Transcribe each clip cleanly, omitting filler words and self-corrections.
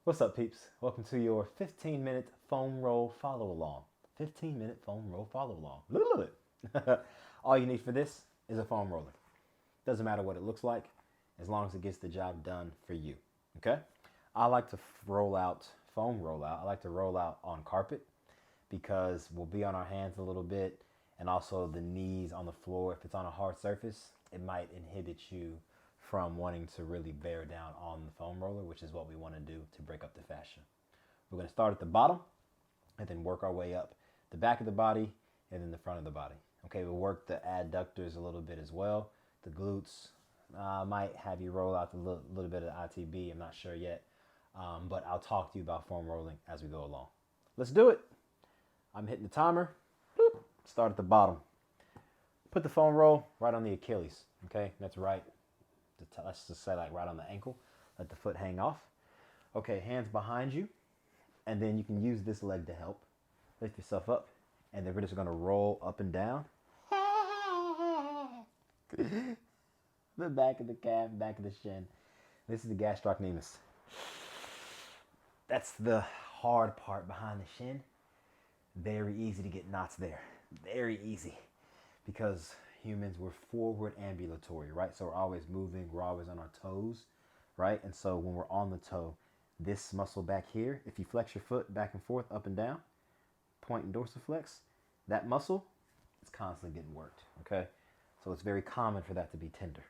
What's up, peeps? Welcome to your 15-minute foam roll follow along. 15-minute foam roll follow along. All you need for this is a foam roller. Doesn't matter what it looks like, as long as it gets the job done for you. Okay? I like to foam roll out. I like to roll out on carpet because we'll be on our hands a little bit, and also the knees on the floor. If it's on a hard surface, it might inhibit you from wanting to really bear down on the foam roller, which is what we want to do to break up the fascia. We're going to start at the bottom and then work our way up the back of the body and then the front of the body. Okay, we'll work the adductors a little bit as well, the glutes. Might have you roll out a little bit of ITB, I'm not sure yet, but I'll talk to you about foam rolling as we go along. Let's do it. I'm hitting the timer. Boop. Start at the bottom. Put the foam roll right on the Achilles. Okay, that's right. Let's just say like right on the ankle. Let the foot hang off. Okay, hands behind you, and then you can use this leg to help. Lift yourself up, and then we're just gonna roll up and down. The back of the calf, back of the shin. This is the gastrocnemius. That's the hard part behind the shin. Very easy to get knots there. Very easy. Because humans, we're forward ambulatory, right? So we're always moving, we're always on our toes, right? And so when we're on the toe, this muscle back here, if you flex your foot back and forth, up and down, point and dorsiflex, that muscle is constantly getting worked, okay? So it's very common for that to be tender.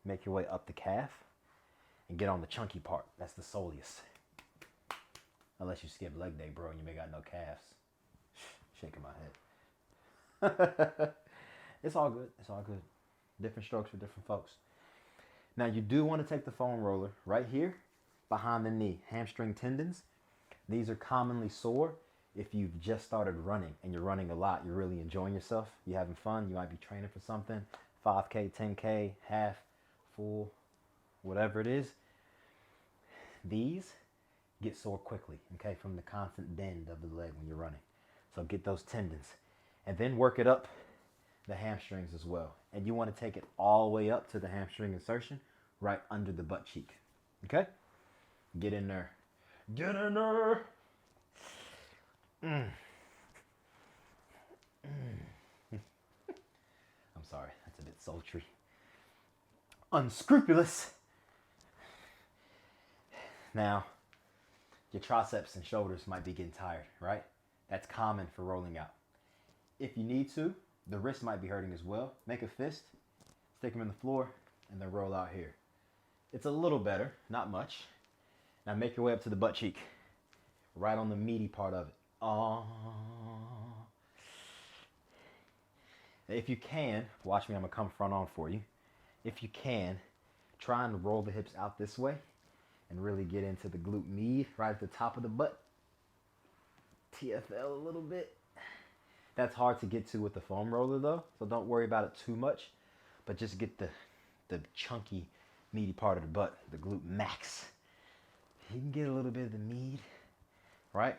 Make your way up the calf and get on the chunky part. That's the soleus. Unless you skip leg day, bro, and you may got no calves. Shaking my head. It's all good. It's all good. Different strokes for different folks. Now you do want to take the foam roller right here behind the knee, hamstring tendons. These are commonly sore if you've just started running and you're running a lot. You're really enjoying yourself. You're having fun. You might be training for something, 5K, 10K, half, full, whatever it is. These get sore quickly, okay, from the constant bend of the leg when you're running. So get those tendons and then work it up the hamstrings as well. And you want to take it all the way up to the hamstring insertion right under the butt cheek. Okay? Get in there. Get in there. I'm sorry, that's a bit sultry. Unscrupulous. Now, your triceps and shoulders might be getting tired, right? That's common for rolling out. If you need to, the wrist might be hurting as well. Make a fist, stick them in the floor, and then roll out here. It's a little better, not much. Now make your way up to the butt cheek, right on the meaty part of it. If you can, watch me, I'm gonna come front on for you. If you can, try and roll the hips out this way and really get into the glute med right at the top of the butt. TFL a little bit. That's hard to get to with the foam roller though, so don't worry about it too much, but just get the chunky, meaty part of the butt, the glute max. You can get a little bit of the med, right?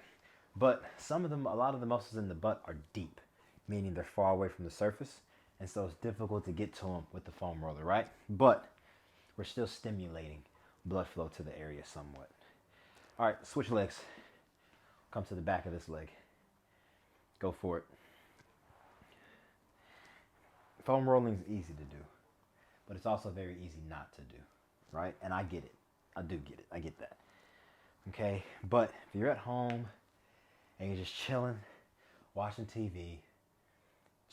But a lot of the muscles in the butt are deep, meaning they're far away from the surface, and so it's difficult to get to them with the foam roller, right? But we're still stimulating blood flow to the area somewhat. All right, switch legs. Come to the back of this leg. Go for it. Foam rolling is easy to do, but it's also very easy not to do, right? And I get it. I do get it. I get that. Okay, but if you're at home and you're just chilling, watching TV,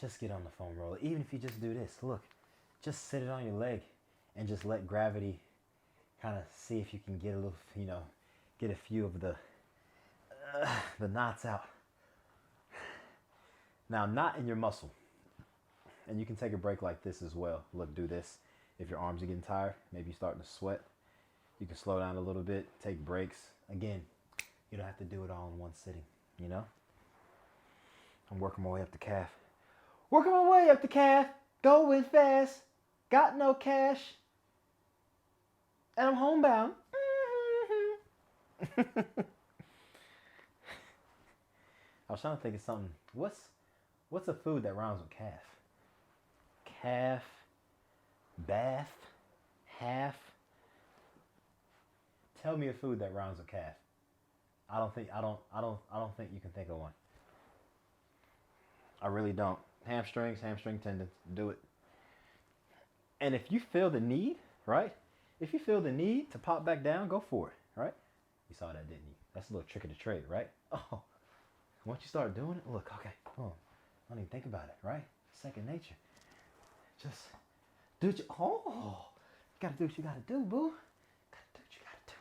just get on the foam roller. Even if you just do this, look, just sit it on your leg and just let gravity kind of see if you can get a little, get a few of the knots out. Now, not in your muscle. And you can take a break like this as well. Look, do this. If your arms are getting tired, maybe you're starting to sweat, you can slow down a little bit, take breaks. Again, you don't have to do it all in one sitting, I'm working my way up the calf. Working my way up the calf, going fast, got no cash, and I'm homebound. I was trying to think of something. What's a food that rhymes with calf? Calf, bath, half. Tell me a food that rhymes with calf. I don't think you can think of one. I really don't. Hamstrings, hamstring tendons, do it. And if you feel the need, right? If you feel the need to pop back down, go for it, right? You saw that, didn't you? That's a little trick of the trade, right? Oh, once you start doing it, look, okay, boom. Don't even think about it, right? Second nature. Just do what you, oh, you gotta do what you gotta do, boo. Gotta do what you gotta do.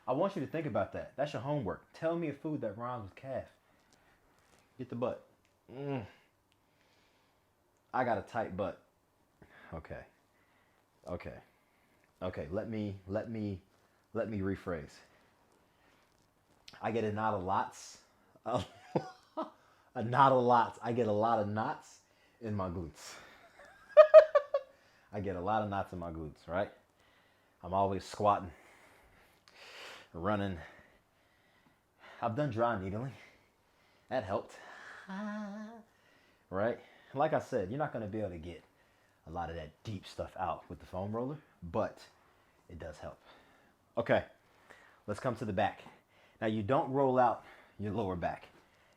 I want you to think about that. That's your homework. Tell me a food that rhymes with calf. Get the butt. I got a tight butt. Okay. Okay. Okay. Let me rephrase. I get a knot of lots. A knot of lots. I get a lot of knots in my glutes. I get a lot of knots in my glutes, right? I'm always squatting, running. I've done dry needling. That helped. Right? Like I said, you're not going to be able to get a lot of that deep stuff out with the foam roller, but it does help. Okay, let's come to the back. Now, you don't roll out your lower back,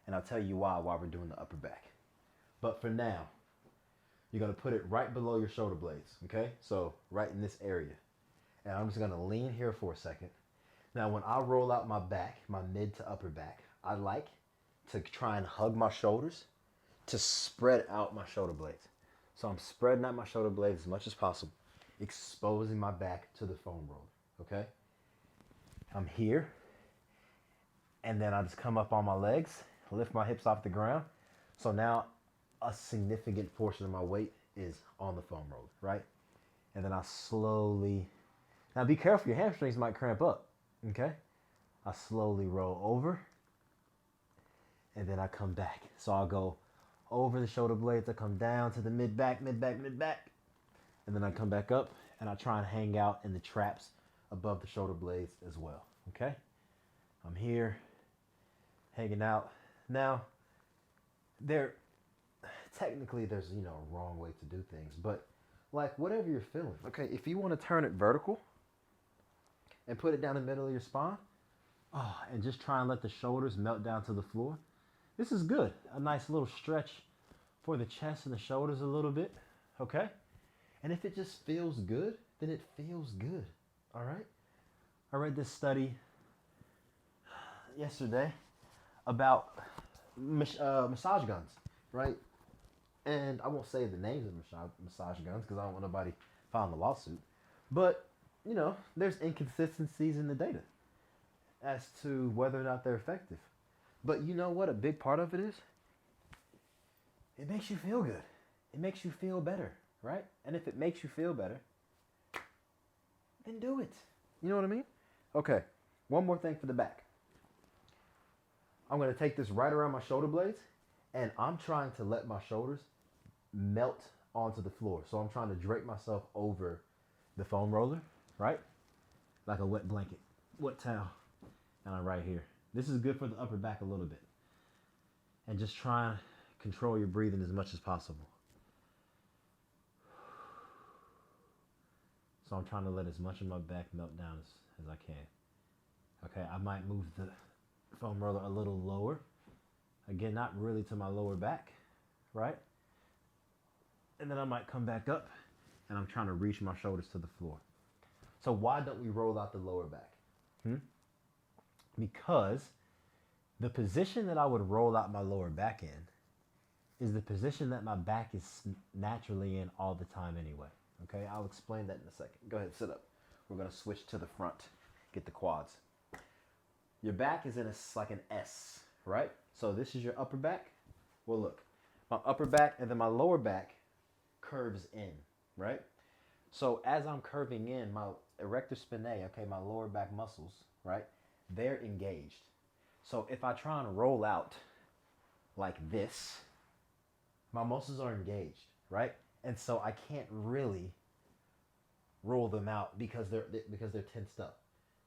and I'll tell you why while we're doing the upper back. But for now, you're going to put it right below your shoulder blades, okay? So right in this area. And I'm just going to lean here for a second. Now, when I roll out my back, my mid to upper back, I like to try and hug my shoulders to spread out my shoulder blades. So I'm spreading out my shoulder blades as much as possible, exposing my back to the foam roller, okay? I'm here, and then I just come up on my legs, lift my hips off the ground. So now a significant portion of my weight is on the foam roller, right? And then I slowly, now be careful, your hamstrings might cramp up, okay? I slowly roll over, and then I come back. So I'll go over the shoulder blades, I come down to the mid-back, mid-back, mid-back, and then I come back up, and I try and hang out in the traps above the shoulder blades as well, okay? I'm here, hanging out. Now, technically there's, a wrong way to do things, but like whatever you're feeling, okay? If you want to turn it vertical and put it down the middle of your spine, and just try and let the shoulders melt down to the floor, this is good. A nice little stretch for the chest and the shoulders a little bit, okay? And if it just feels good, then it feels good, all right? I read this study yesterday about massage guns, right? And I won't say the names of massage guns because I don't want nobody filing a lawsuit. But, there's inconsistencies in the data as to whether or not they're effective. But you know what a big part of it is? It makes you feel good. It makes you feel better, right? And if it makes you feel better, then do it. You know what I mean? Okay, one more thing for the back. I'm going to take this right around my shoulder blades, and I'm trying to let my shoulders melt onto the floor. So I'm trying to drape myself over the foam roller, right? Like a wet blanket, wet towel. And I'm right here. This is good for the upper back a little bit. And just try and control your breathing as much as possible. So I'm trying to let as much of my back melt down as I can. Okay, I might move the foam roller a little lower. Again, not really to my lower back, right? And then I might come back up, and I'm trying to reach my shoulders to the floor. So why don't we roll out the lower back? Because the position that I would roll out my lower back in is the position that my back is naturally in all the time anyway. Okay, I'll explain that in a second. Go ahead, sit up. We're going to switch to the front, get the quads. Your back is in like an S, right? So this is your upper back. Well, look, my upper back and then my lower back curves in, right? So as I'm curving in, my erector spinae, okay, my lower back muscles, right? They're engaged. So if I try and roll out like this, my muscles are engaged, right? And so I can't really roll them out because they're tensed up.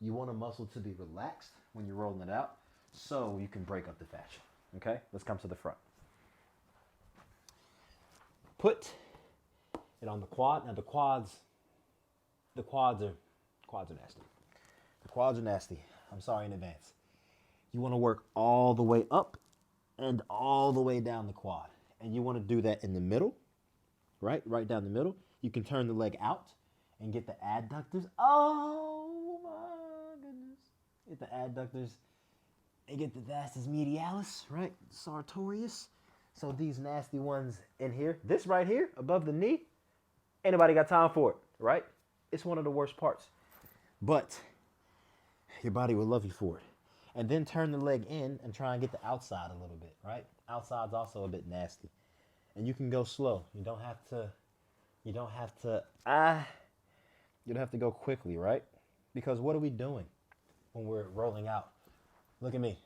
You want a muscle to be relaxed when you're rolling it out so you can break up the fascia. Okay? Let's come to the front. Put it on the quad. Now the quads are nasty. The quads are nasty. I'm sorry in advance. You want to work all the way up and all the way down the quad. And you want to do that in the middle, right? Right down the middle. You can turn the leg out and get the adductors. Oh my goodness. Get the adductors and get the vastus medialis, right? Sartorius. So these nasty ones in here, this right here above the knee, anybody got time for it, right? It's one of the worst parts. But your body will love you for it. And then turn the leg in and try and get the outside a little bit, right? Outside's also a bit nasty. And you can go slow. You don't have to go quickly, right? Because what are we doing when we're rolling out? Look at me.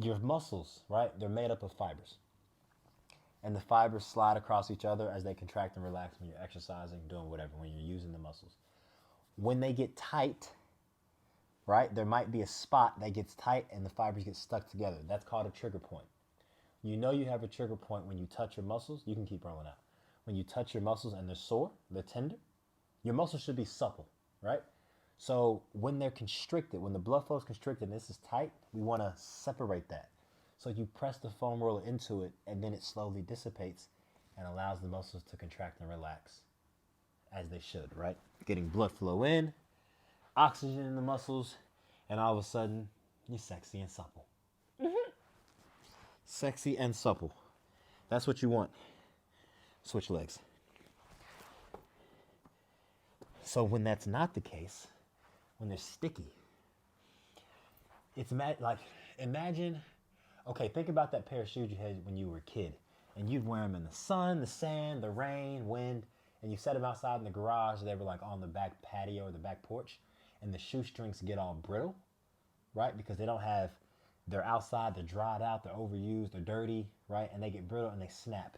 Your muscles, right? They're made up of fibers. And the fibers slide across each other as they contract and relax when you're exercising, doing whatever, when you're using the muscles. When they get tight, right, there might be a spot that gets tight and the fibers get stuck together. That's called a trigger point. You know you have a trigger point when you touch your muscles. You can keep rolling out. When you touch your muscles and they're sore, they're tender, your muscles should be supple, right? So when they're constricted, when the blood flow is constricted and this is tight, we want to separate that. So you press the foam roller into it and then it slowly dissipates and allows the muscles to contract and relax as they should, right? Getting blood flow in, oxygen in the muscles, and all of a sudden, you're sexy and supple. Mm-hmm. Sexy and supple. That's what you want. Switch legs. So when that's not the case, when they're sticky, it's like, imagine, okay, think about that pair of shoes you had when you were a kid, and you'd wear them in the sun, the sand, the rain, wind, and you set them outside in the garage. They were like on the back patio or the back porch, and the shoestrings get all brittle, right? Because they're outside, they're dried out, they're overused, they're dirty, right? And they get brittle and they snap.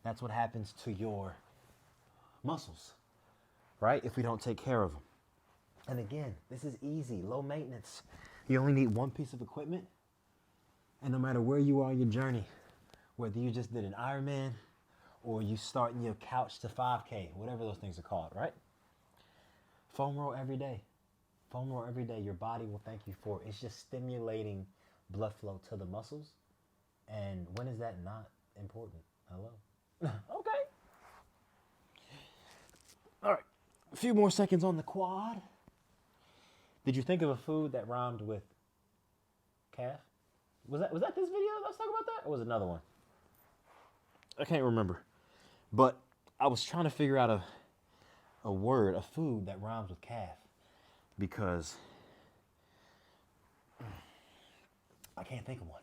That's what happens to your muscles, right? If we don't take care of them. And again, this is easy, low maintenance. You only need one piece of equipment. And no matter where you are on your journey, whether you just did an Ironman or you starting your couch to 5K, whatever those things are called, right? Foam roll every day. Foam roll every day. Your body will thank you for it. It's just stimulating blood flow to the muscles. And when is that not important? Hello? Okay. All right. A few more seconds on the quad. Did you think of a food that rhymed with calf? Was that this video? Let's talk about that? Or was it another one? I can't remember. But I was trying to figure out a word, a food that rhymes with calf. Because I can't think of one.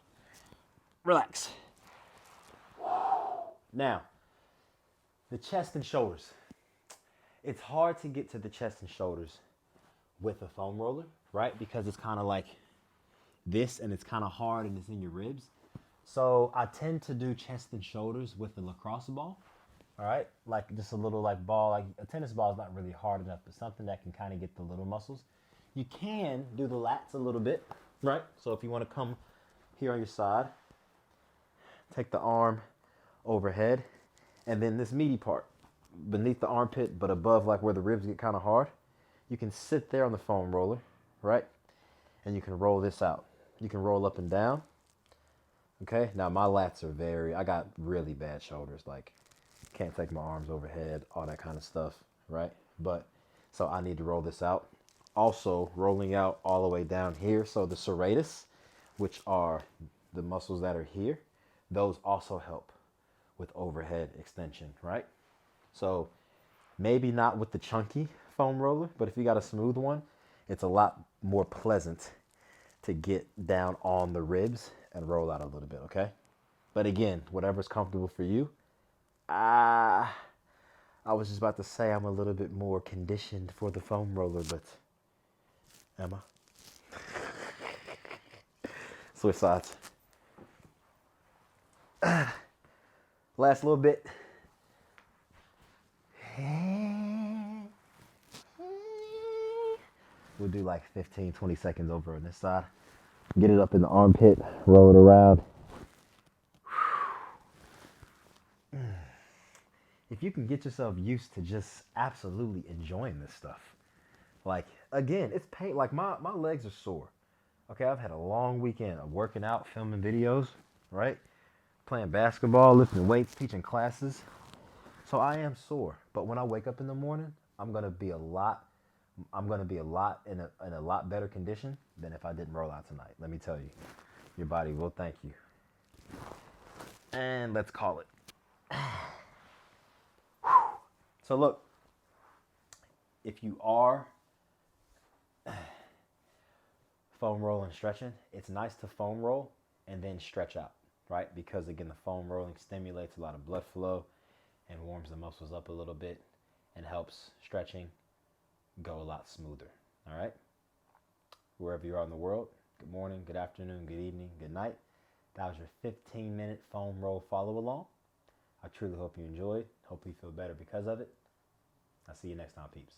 Relax. Now, the chest and shoulders. It's hard to get to the chest and shoulders with a foam roller, right? Because it's kind of like this and it's kind of hard and it's in your ribs. So I tend to do chest and shoulders with a lacrosse ball, all right? Like just a little like ball, like a tennis ball is not really hard enough, but something that can kind of get the little muscles. You can do the lats a little bit, right? So if you want to come here on your side, take the arm overhead, and then this meaty part beneath the armpit, but above like where the ribs get kind of hard, you can sit there on the foam roller, right? And you can roll this out. You can roll up and down. Okay, now my lats are I got really bad shoulders, like can't take my arms overhead, all that kind of stuff, right? But, so I need to roll this out. Also rolling out all the way down here. So the serratus, which are the muscles that are here, those also help with overhead extension, right? So maybe not with the chunky foam roller, but if you got a smooth one, it's a lot more pleasant to get down on the ribs and roll out a little bit, okay? But again, whatever's comfortable for you. I was just about to say I'm a little bit more conditioned for the foam roller, but am I? Switch sides. Last little bit. We'll do like 15, 20 seconds over on this side. Get it up in the armpit, roll it around. If you can get yourself used to just absolutely enjoying this stuff. Like, again, it's pain. Like my legs are sore. Okay, I've had a long weekend of working out, filming videos, right? Playing basketball, lifting weights, teaching classes. So I am sore. But when I wake up in the morning, I'm gonna be a lot in a lot better condition than if I didn't roll out tonight. Let me tell you. Your body will thank you. And let's call it. So look, if you are foam roll and stretching, it's nice to foam roll and then stretch out, right? Because again, the foam rolling stimulates a lot of blood flow and warms the muscles up a little bit and helps stretching go a lot smoother. All right? Wherever you are in the world, good morning, good afternoon, good evening, good night. That was your 15-minute foam roll follow along. I truly hope you enjoyed. Hopefully you feel better because of it. I'll see you next time, peeps.